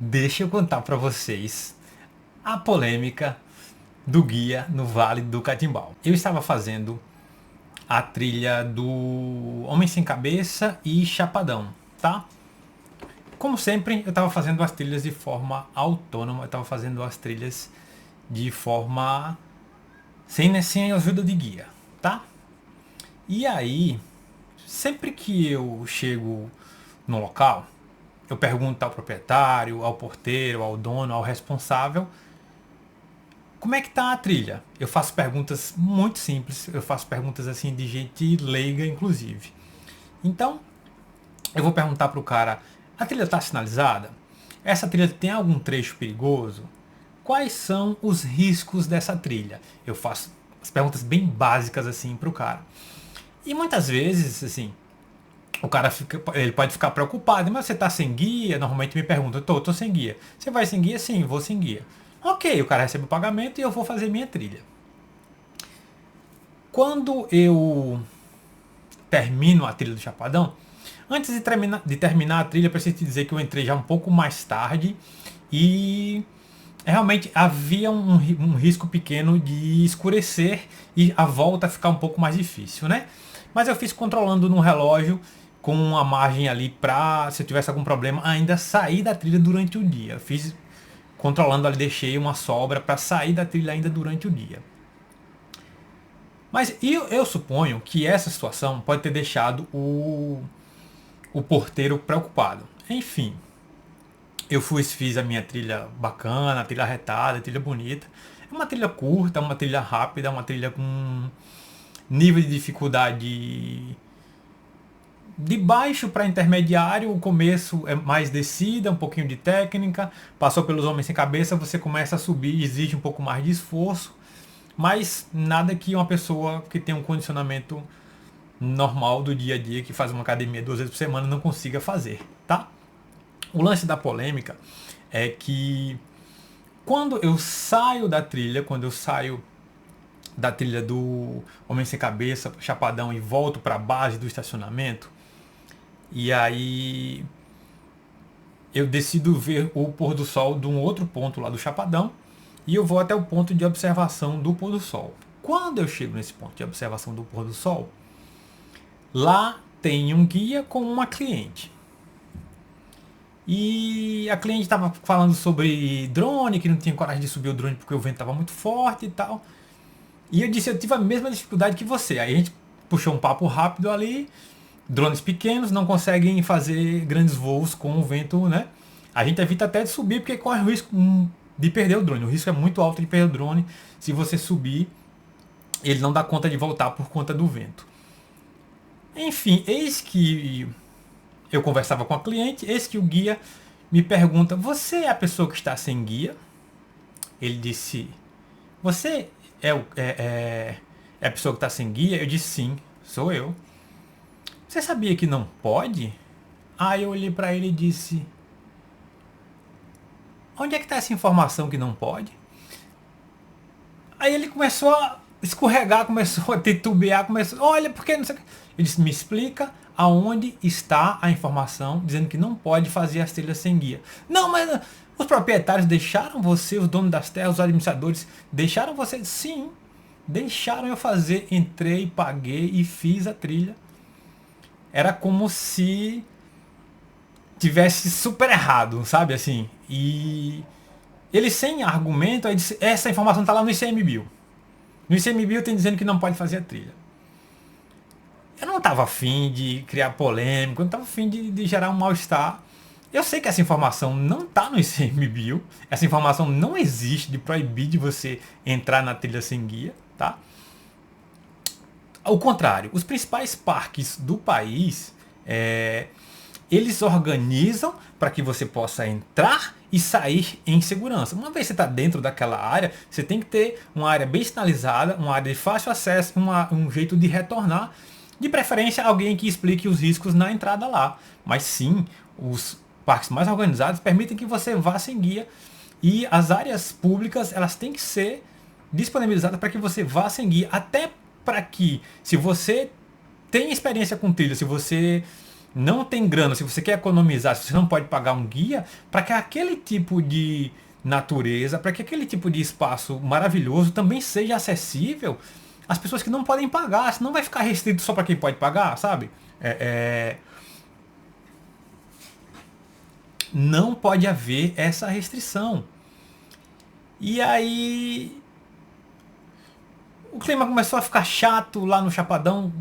Deixa eu contar para vocês a polêmica do guia no Vale do Catimbau. Eu estava fazendo a trilha do Homem Sem Cabeça e Chapadão, tá? Como sempre, eu estava fazendo as trilhas de forma autônoma, eu estava fazendo as trilhas de forma sem ajuda de guia, tá? E aí, sempre que eu chego no local, eu pergunto ao proprietário, ao porteiro, ao dono, ao responsável, como é que tá a trilha? Eu faço perguntas muito simples, eu faço perguntas assim de gente leiga, inclusive. Então, eu vou perguntar pro cara, a trilha está sinalizada? Essa trilha tem algum trecho perigoso? Quais são os riscos dessa trilha? Eu faço as perguntas bem básicas assim pro cara. E muitas vezes, assim, o cara ele pode ficar preocupado, mas você tá sem guia? Normalmente me pergunta, tô sem guia. Você vai sem guia? Sim, vou sem guia. Ok, o cara recebe o pagamento e eu vou fazer minha trilha. Quando eu termino a trilha do Chapadão, antes de terminar a trilha, eu preciso te dizer que eu entrei já um pouco mais tarde e realmente havia um risco pequeno de escurecer e a volta ficar um pouco mais difícil, né? Mas eu fiz controlando no relógio com uma margem ali para, se eu tivesse algum problema, ainda sair da trilha durante o dia. Eu fiz controlando ali, deixei uma sobra para sair da trilha ainda durante o dia. Mas eu suponho que essa situação pode ter deixado o porteiro preocupado. Enfim, eu fiz a minha trilha bacana, a trilha retada, a trilha bonita. É uma trilha curta, uma trilha rápida, uma trilha com nível de dificuldade de baixo para intermediário. O começo é mais descida, um pouquinho de técnica. Passou pelos Homens Sem Cabeça, você começa a subir, exige um pouco mais de esforço. Mas nada que uma pessoa que tem um condicionamento normal do dia a dia, que faz uma academia 2 vezes por semana, não consiga fazer, tá? O lance da polêmica é que quando eu saio da trilha, quando eu saio da trilha do Homem Sem Cabeça, Chapadão, e volto para a base do estacionamento, e aí eu decido ver o pôr do sol de um outro ponto lá do Chapadão, e eu vou até o ponto de observação do pôr do sol. Quando eu chego nesse ponto de observação do pôr do sol, lá tem um guia com uma cliente. E a cliente estava falando sobre drone, que não tinha coragem de subir o drone porque o vento estava muito forte e tal. E eu disse, eu tive a mesma dificuldade que você. Aí a gente puxou um papo rápido ali. Drones pequenos não conseguem fazer grandes voos com o vento, né? A gente evita até de subir porque corre o risco de perder o drone. O risco é muito alto de perder o drone. Se você subir, ele não dá conta de voltar por conta do vento. Enfim, eis que eu conversava com a cliente, eis que o guia me pergunta, você é a pessoa que está sem guia? Ele disse, você é a pessoa que está sem guia? Eu disse, sim, sou eu. Você sabia que não pode? Aí eu olhei para ele e disse, onde é que está essa informação que não pode? Aí ele começou a escorregar, começou a titubear, olha, por que não sei o que. Ele disse, me explica aonde está a informação dizendo que não pode fazer as trilhas sem guia. Não, mas os proprietários deixaram você, os donos das terras, os administradores, deixaram você? Sim, deixaram eu fazer. Entrei, paguei e fiz a trilha. Era como se tivesse super errado, sabe assim? E ele sem argumento, aí disse, essa informação está lá no ICMBio. No ICMBio tem dizendo que não pode fazer a trilha. Eu não estava afim de criar polêmica, eu não estava afim de gerar um mal-estar. Eu sei que essa informação não está no ICMBio, essa informação não existe de proibir de você entrar na trilha sem guia, tá? Ao contrário, os principais parques do país, eles organizam para que você possa entrar e sair em segurança. Uma vez que você está dentro daquela área, você tem que ter uma área bem sinalizada, uma área de fácil acesso, um jeito de retornar. De preferência, alguém que explique os riscos na entrada lá. Mas sim, os parques mais organizados permitem que você vá sem guia. E as áreas públicas, elas têm que ser disponibilizadas para que você vá sem guia. Até para que, se você tem experiência com trilha, se você não tem grana, se você quer economizar, se você não pode pagar um guia, para que aquele tipo de natureza, para que aquele tipo de espaço maravilhoso também seja acessível às pessoas que não podem pagar, senão vai ficar restrito só para quem pode pagar, sabe? Não pode haver essa restrição. E aí o clima começou a ficar chato lá no Chapadão,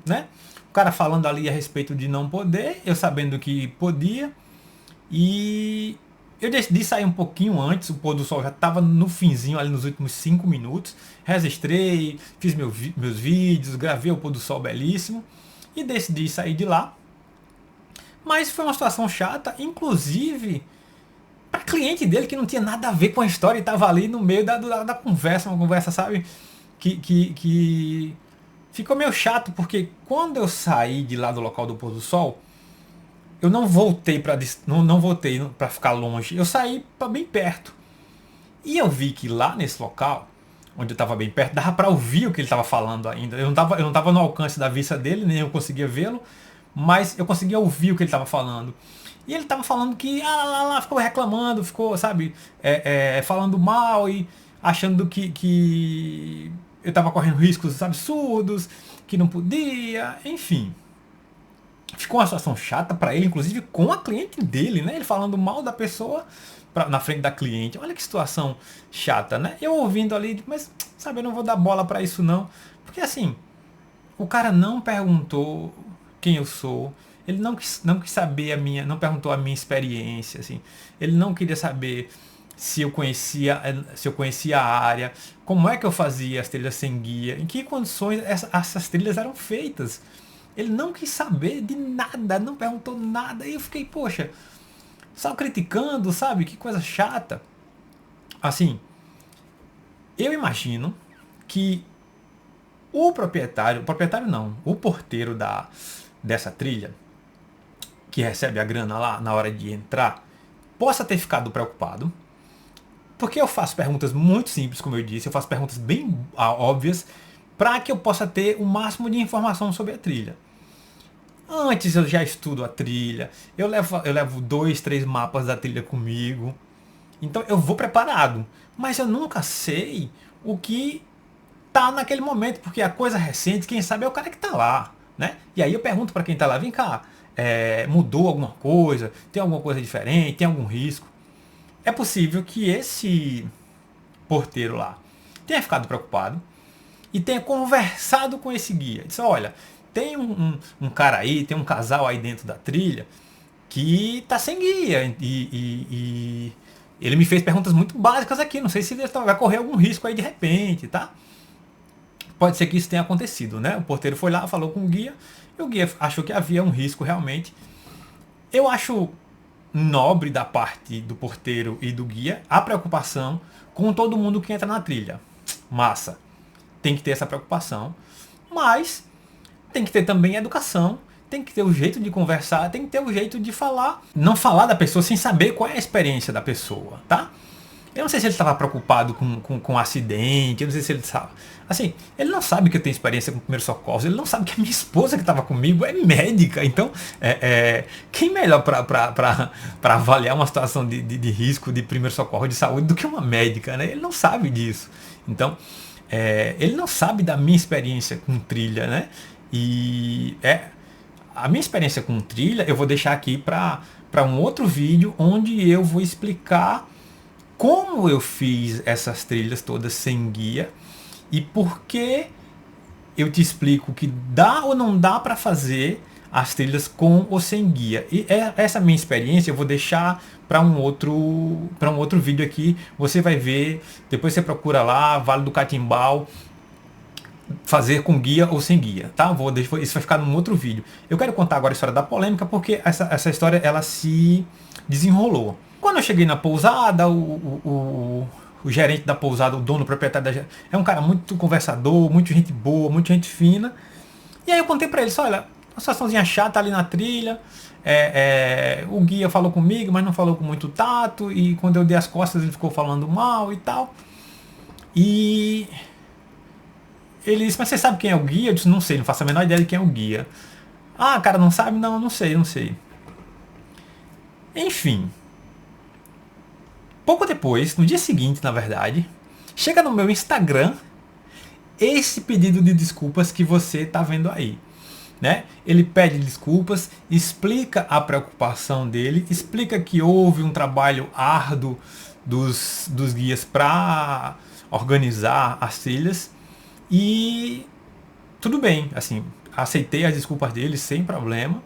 né? O cara falando ali a respeito de não poder, eu sabendo que podia. E eu decidi sair um pouquinho antes, o pôr do sol já estava no finzinho, ali nos últimos 5 minutos. Registrei, fiz meus vídeos, gravei o pôr do sol belíssimo e decidi sair de lá. Mas foi uma situação chata, inclusive para cliente dele que não tinha nada a ver com a história e estava ali no meio da conversa, uma conversa, sabe? Que ficou meio chato, porque quando eu saí de lá do local do pôr do sol, eu não voltei para ficar longe, eu saí para bem perto. E eu vi que lá nesse local, onde eu estava bem perto, dava para ouvir o que ele estava falando ainda. Eu não tava no alcance da vista dele, nem eu conseguia vê-lo, mas eu conseguia ouvir o que ele estava falando. E ele estava falando que ficou reclamando, ficou, sabe, falando mal e achando que eu estava correndo riscos absurdos, que não podia, enfim. Ficou uma situação chata para ele, inclusive com a cliente dele, né? Ele falando mal da pessoa na frente da cliente. Olha que situação chata, né? Eu ouvindo ali, mas sabe, eu não vou dar bola para isso não. Porque assim, o cara não perguntou quem eu sou, ele não quis saber não perguntou a minha experiência, assim. Ele não queria saber se eu conhecia a área, como é que eu fazia as trilhas sem guia, em que condições essas trilhas eram feitas. Ele não quis saber de nada, não perguntou nada. E eu fiquei, poxa, só criticando, sabe? Que coisa chata. Assim, eu imagino que o proprietário não, o porteiro dessa trilha, que recebe a grana lá na hora de entrar, possa ter ficado preocupado. Porque eu faço perguntas muito simples, como eu disse, eu faço perguntas bem óbvias, para que eu possa ter o máximo de informação sobre a trilha. Antes eu já estudo a trilha, eu levo 2, 3 mapas da trilha comigo, então eu vou preparado, mas eu nunca sei o que tá naquele momento, porque a coisa recente, quem sabe é o cara que tá lá, né? E aí eu pergunto para quem tá lá, vem cá, mudou alguma coisa, tem alguma coisa diferente, tem algum risco? É possível que esse porteiro lá tenha ficado preocupado e tenha conversado com esse guia. Disse, olha, tem um cara aí, tem um casal aí dentro da trilha que tá sem guia e ele me fez perguntas muito básicas aqui, não sei se ele vai correr algum risco aí de repente, tá? Pode ser que isso tenha acontecido, né? O porteiro foi lá, falou com o guia e o guia achou que havia um risco realmente. Eu acho nobre da parte do porteiro e do guia a preocupação com todo mundo que entra na trilha. Massa. Tem que ter essa preocupação, mas tem que ter também educação, tem que ter o jeito de conversar, tem que ter o jeito de falar. Não falar da pessoa sem saber qual é a experiência da pessoa, tá? Eu não sei se ele estava preocupado com um acidente, eu não sei se ele estava... Assim, ele não sabe que eu tenho experiência com primeiros socorros, ele não sabe que a minha esposa que estava comigo é médica, então quem melhor para avaliar uma situação de risco de primeiro socorro de saúde do que uma médica, né? Ele não sabe disso. Então, ele não sabe da minha experiência com trilha, né? E a minha experiência com trilha eu vou deixar aqui para um outro vídeo onde eu vou explicar como eu fiz essas trilhas todas sem guia e por que eu te explico que dá ou não dá para fazer as trilhas com ou sem guia. E essa minha experiência eu vou deixar para um outro vídeo aqui. Você vai ver, depois você procura lá, Vale do Catimbau, fazer com guia ou sem guia, tá? Isso vai ficar num outro vídeo. Eu quero contar agora a história da polêmica, porque essa história ela se desenrolou. Quando eu cheguei na pousada, o gerente da pousada, o dono, o proprietário da é um cara muito conversador, muito gente boa, muito gente fina. E aí eu contei pra ele, olha, uma situaçãozinha chata ali na trilha, o guia falou comigo, mas não falou com muito tato, e quando eu dei as costas ele ficou falando mal e tal. E ele disse, mas você sabe quem é o guia? Eu disse, não sei, não faço a menor ideia de quem é o guia. Ah, cara, não sabe? Não, não sei. Enfim. Pouco depois, no dia seguinte, na verdade, chega no meu Instagram esse pedido de desculpas que você está vendo aí. Né? Ele pede desculpas, explica a preocupação dele, explica que houve um trabalho árduo dos guias para organizar as trilhas e tudo bem, assim, aceitei as desculpas dele sem problema,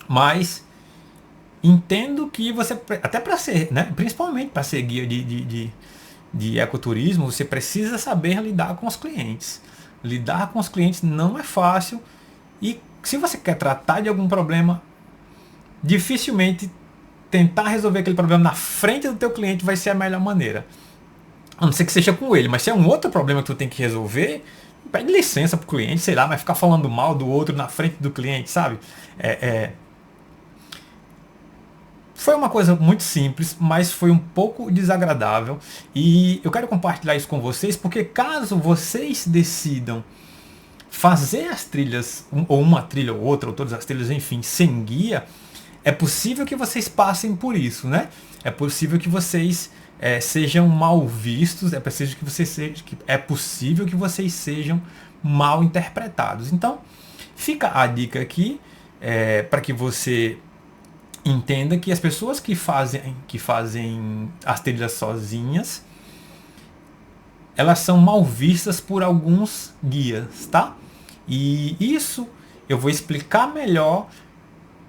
mas entendo que você, até para ser, né, principalmente para ser guia de ecoturismo, você precisa saber lidar com os clientes. Lidar com os clientes não é fácil e se você quer tratar de algum problema, dificilmente tentar resolver aquele problema na frente do teu cliente vai ser a melhor maneira. A não ser que seja com ele, mas se é um outro problema que tu tem que resolver, pede licença pro cliente, sei lá, mas ficar falando mal do outro na frente do cliente, sabe? Foi uma coisa muito simples, mas foi um pouco desagradável e eu quero compartilhar isso com vocês porque caso vocês decidam fazer as trilhas, ou uma trilha ou outra, ou todas as trilhas, enfim, sem guia, é possível que vocês passem por isso, né? É possível que vocês sejam mal vistos, é possível que vocês sejam mal interpretados. Então, fica a dica aqui para que você entenda que as pessoas que fazem as trilhas sozinhas, elas são mal vistas por alguns guias, tá? E isso eu vou explicar melhor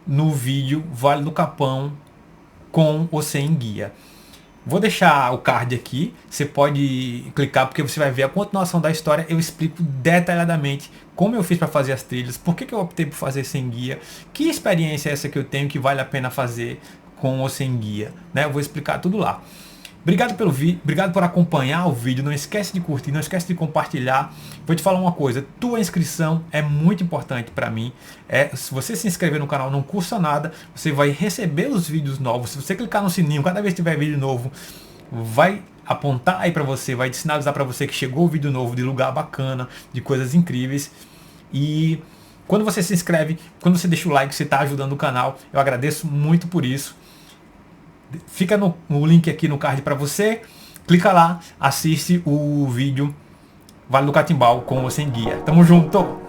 no vídeo Vale do Capão com ou sem guia. Vou deixar o card aqui, você pode clicar porque você vai ver a continuação da história. Eu explico detalhadamente como eu fiz para fazer as trilhas, por que eu optei por fazer sem guia, que experiência é essa que eu tenho que vale a pena fazer com ou sem guia, né? Eu vou explicar tudo lá. Obrigado pelo vídeo, obrigado por acompanhar o vídeo, não esquece de curtir, não esquece de compartilhar. Vou te falar uma coisa, tua inscrição é muito importante para mim. Se você se inscrever no canal não custa nada, você vai receber os vídeos novos. Se você clicar no sininho, cada vez que tiver vídeo novo, vai apontar aí para você, vai sinalizar para você que chegou o vídeo novo de lugar bacana, de coisas incríveis. E quando você se inscreve, quando você deixa o like, você está ajudando o canal. Eu agradeço muito por isso. Fica no link aqui no card para você. Clica lá, assiste o vídeo Vale do Catimbau com ou sem guia. Tamo junto!